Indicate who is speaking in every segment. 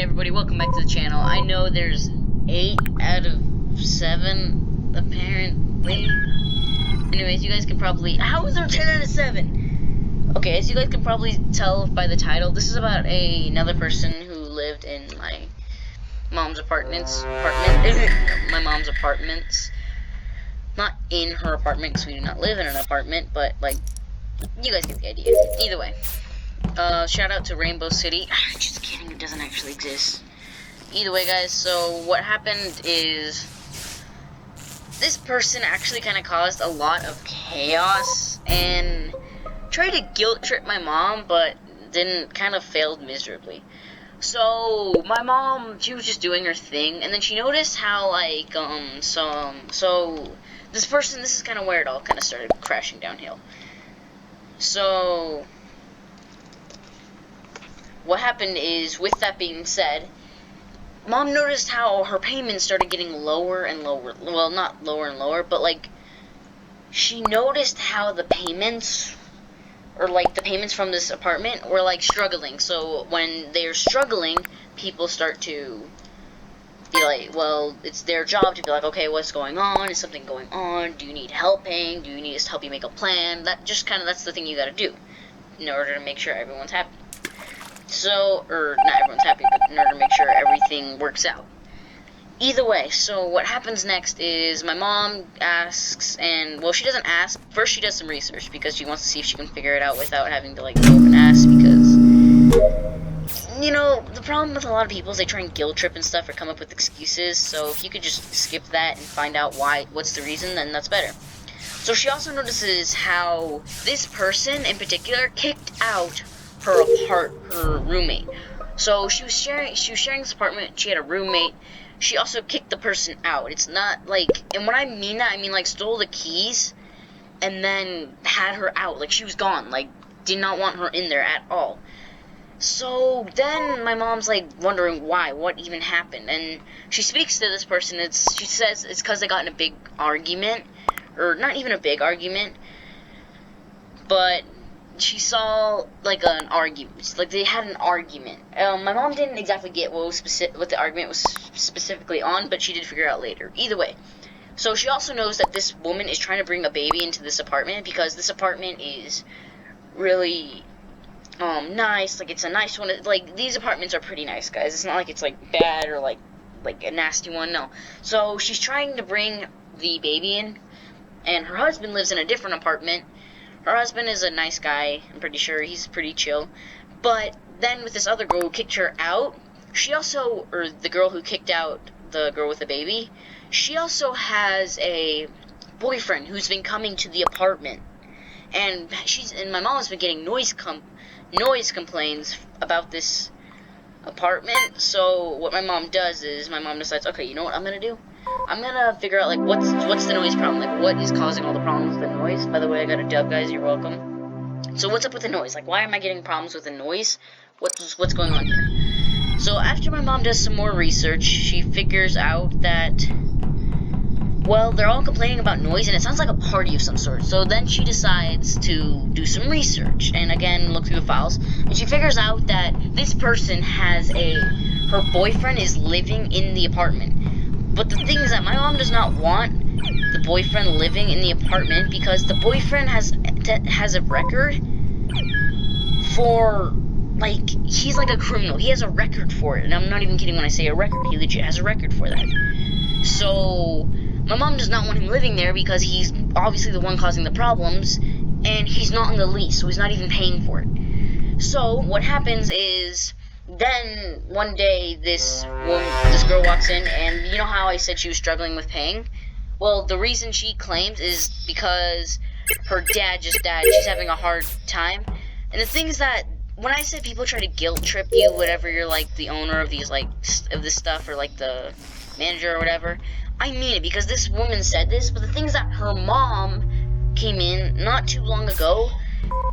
Speaker 1: everybody, welcome back to the channel. I know there's 8 out of 7, apparently. Anyways, you guys can probably... How is there 10 out of 7? Okay, as you guys can probably tell by the title, this is about another person who lived in my mom's apartments. My mom's apartments. Not in her apartment, because we do not live in an apartment, but, like, you guys get the idea. Either way. Shout out to Rainbow City. Just kidding, it doesn't actually exist. Either way, guys, so what happened is this person actually kind of caused a lot of chaos and tried to guilt trip my mom, but kind of failed miserably. So my mom, she was just doing her thing, and then she noticed how, like, so this person, this is kind of where it all kind of started crashing downhill. So what happened is, with that being said, Mom noticed how her payments started getting lower and lower. Well, not lower and lower, but, like, she noticed how the payments, or, like, the payments from this apartment were, like, struggling. So when they're struggling, people start to be like, well, it's their job to be like, okay, what's going on? Is something going on? Do you need help paying? Do you need us to help you make a plan? That's the thing you gotta do in order to make sure everyone's happy. So, or not everyone's happy, but in order to make sure everything works out. Either way, so what happens next is my mom asks, and, well, she doesn't ask. First, she does some research because she wants to see if she can figure it out without having to, like, go up and ask, because, you know, the problem with a lot of people is they try and guilt trip and stuff or come up with excuses. So if you could just skip that and find out what's the reason, then that's better. So she also notices how this person in particular kicked out her roommate. So she was sharing this apartment. She had a roommate. She also kicked the person out. It's not like, and when I mean that, I mean, like, stole the keys and then had her out. Like, she was gone. Like, did not want her in there at all. So then my mom's, like, wondering why, what even happened. And she speaks to this person. She says it's because they got in a big argument, or not even a big argument, but she saw, like, an argument. Like, they had an argument. My mom didn't exactly get what the argument was specifically on, but she did figure out later. Either way. So she also knows that this woman is trying to bring a baby into this apartment, because this apartment is really nice. Like, it's a nice one. Like, these apartments are pretty nice, guys. It's not like it's, like, bad or, like a nasty one. No. So she's trying to bring the baby in, and her husband lives in a different apartment. Her husband is a nice guy, I'm pretty sure. He's pretty chill. But then with this other girl who kicked her out, or the girl who kicked out the girl with the baby, she also has a boyfriend who's been coming to the apartment. And my mom has been getting noise complaints about this apartment. So what my mom does is, my mom decides, okay, you know what I'm gonna do? I'm gonna figure out, like, what's the noise problem? Like, what is causing all the problems with the noise? By the way, I got a dub, guys. You're welcome. So what's up with the noise? Like, why am I getting problems with the noise? What's going on here? So after my mom does some more research, she figures out that, well, they're all complaining about noise, and it sounds like a party of some sort. So then she decides to do some research, and again, look through the files, and she figures out that this person her boyfriend is living in the apartment. But the thing is that my mom does not want the boyfriend living in the apartment, because the boyfriend has a record for, like, he's like a criminal. He has a record for it, and I'm not even kidding when I say a record. He legit has a record for that. So my mom does not want him living there, because he's obviously the one causing the problems, and he's not on the lease, so he's not even paying for it. So what happens is, then one day this girl walks in, and you know how I said she was struggling with paying? Well, the reason she claims is because her dad just died. She's having a hard time. And the thing is that when I said people try to guilt trip you, whatever, you're like the owner of these, like, of this stuff, or like the manager or whatever, I mean it, because this woman said this. But the thing is that her mom came in not too long ago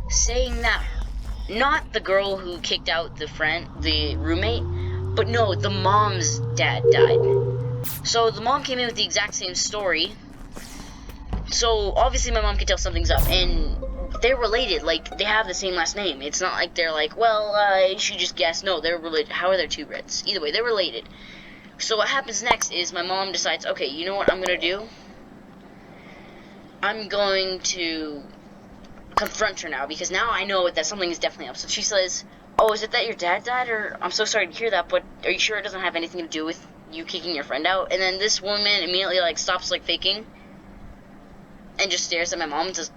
Speaker 1: saying that not the girl who kicked out the roommate, but no, the mom's dad died. So the mom came in with the exact same story. So obviously my mom could tell something's up, and they're related. Like, they have the same last name. It's not like they're like, well, she just guessed. No, they're related. How are there two Reds? Either way, they're related. So what happens next is my mom decides, okay, you know what I'm going to do? I'm going to confront her now, because now I know that something is definitely up. So she says, oh, is it that your dad died? Or, I'm so sorry to hear that, but are you sure it doesn't have anything to do with you kicking your friend out? And then this woman immediately, like, stops, like, faking. And just stares at my mom and says,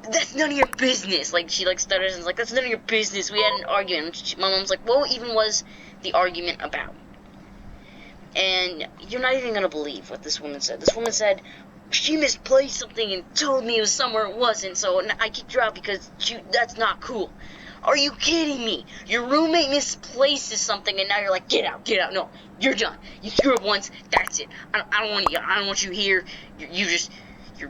Speaker 1: that's none of your business. Like, she, like, stutters and is like, that's none of your business. We had an argument. My mom's like, what even was the argument about? And you're not even going to believe what this woman said. This woman said, she misplaced something and told me it was somewhere it wasn't, so I kicked her out because that's not cool. Are you kidding me? Your roommate misplaces something and now you're like, get out. No, you're done. You screw up once, that's it. I don't want you here. You're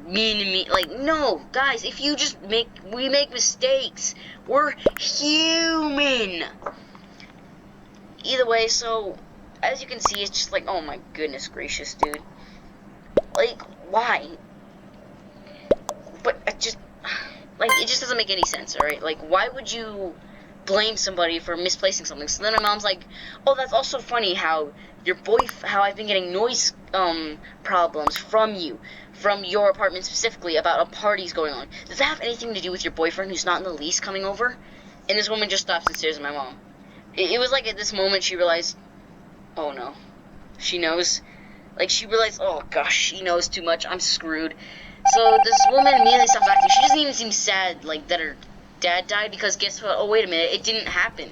Speaker 1: mean to me. Like, no, guys, if you just we make mistakes. We're human. Either way, so, as you can see, it's just like, oh my goodness gracious, dude. Like, why? But it just doesn't make any sense, alright? Like, why would you blame somebody for misplacing something? So then my mom's like, oh, that's also funny how how I've been getting noise, problems from your apartment specifically, about a party's going on. Does that have anything to do with your boyfriend who's not in the lease coming over? And this woman just stops and stares at my mom. It was like at this moment she realized, oh no, she knows. Like, she realized, oh gosh, she knows too much, I'm screwed. So this woman immediately stops acting. She doesn't even seem sad, like, that her dad died, because guess what? Oh, wait a minute, it didn't happen.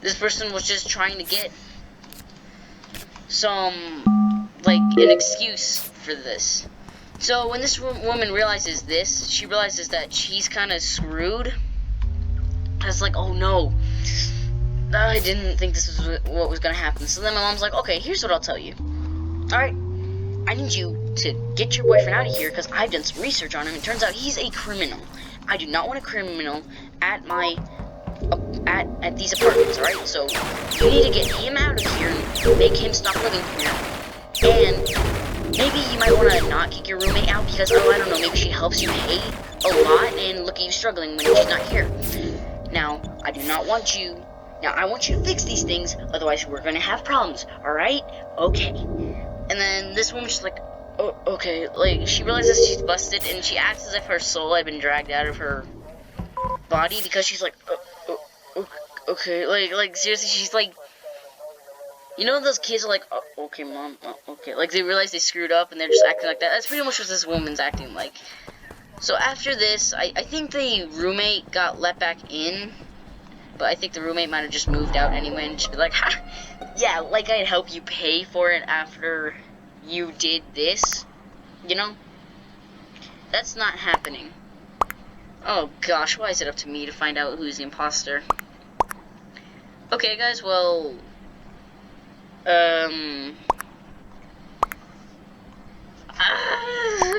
Speaker 1: This person was just trying to get some, like, an excuse for this. So when this woman realizes this, she realizes that she's kind of screwed. It's like, oh no, I didn't think this was what was going to happen. So then my mom's like, okay, here's what I'll tell you. Alright, I need you to get your boyfriend out of here, because I've done some research on him. It turns out he's a criminal. I do not want a criminal at my, at these apartments, alright? So, you need to get him out of here and make him stop living here. And maybe you might want to not kick your roommate out, because, oh, I don't know, maybe she helps you pay a lot, and look at you struggling when she's not here. Now, I do not want you... Now, I want you to fix these things, otherwise we're gonna have problems, alright? Okay. And then this woman's just like, oh, okay. Like, she realizes she's busted, and she acts as if her soul had been dragged out of her body, because she's like, okay. Like, seriously, she's like, you know those kids are like, oh, okay, mom, oh, okay. Like, they realize they screwed up, and they're just acting like that. That's pretty much what this woman's acting like. So after this, I think the roommate got let back in, but I think the roommate might have just moved out anyway and just be like, ha, yeah, like I'd help you pay for it after you did this, you know? That's not happening. Oh gosh, why is it up to me to find out who's the imposter? Okay, guys, well,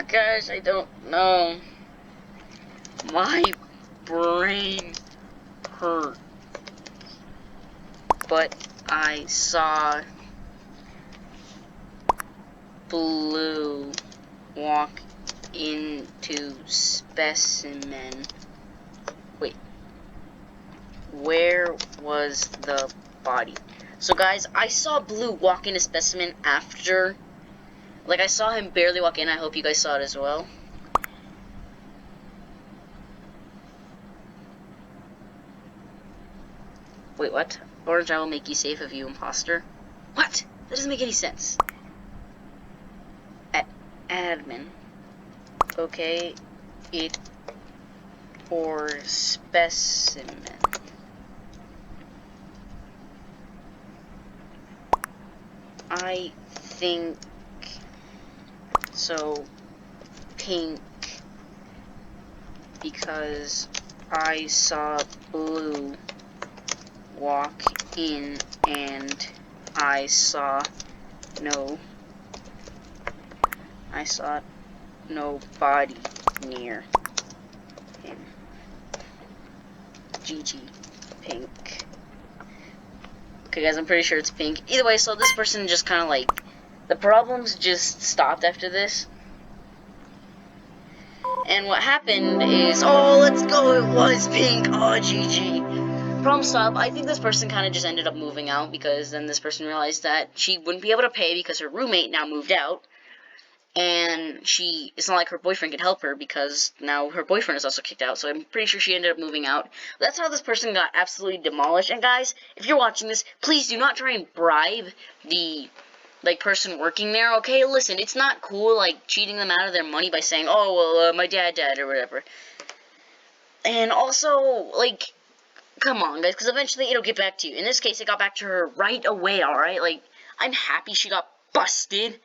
Speaker 1: gosh, I don't know. My brain hurt. But I saw Blue walk into specimen. Wait. Where was the body? So guys, I saw Blue walk into specimen after. Like, I saw him barely walk in. I hope you guys saw it as well. Wait, what? Orange, I will make you safe of you, imposter. What? That doesn't make any sense. Admin. Okay. It or specimen. I think so. Pink. Because I saw Blue walk in and I saw no body near him. GG. Pink. Okay guys, I'm pretty sure it's pink. Either way, so this person just kind of like, the problems just stopped after this. And what happened is, oh, let's go, it was pink, oh, GG. Problem solved. I think this person kind of just ended up moving out, because then this person realized that she wouldn't be able to pay because her roommate now moved out. And it's not like her boyfriend could help her, because now her boyfriend is also kicked out, so I'm pretty sure she ended up moving out. That's how this person got absolutely demolished. And guys, if you're watching this, please do not try and bribe the person working there, okay? Listen, it's not cool, like, cheating them out of their money by saying, oh, well, my dad died, or whatever. And also, like, come on, guys, because eventually it'll get back to you. In this case, it got back to her right away, alright? Like, I'm happy she got busted.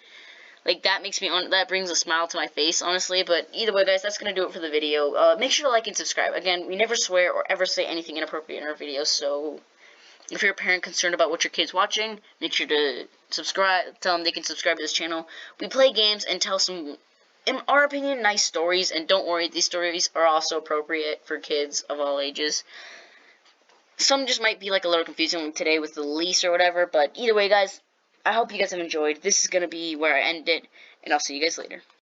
Speaker 1: Like, that brings a smile to my face, honestly. But either way, guys, that's going to do it for the video. Make sure to like and subscribe. Again, we never swear or ever say anything inappropriate in our videos, so if you're a parent concerned about what your kid's watching, make sure to subscribe. Tell them they can subscribe to this channel. We play games and tell some, in our opinion, nice stories. And don't worry, these stories are also appropriate for kids of all ages. Some just might be like a little confusing, like today with the lease or whatever. But either way, guys, I hope you guys have enjoyed. This is going to be where I end it, and I'll see you guys later.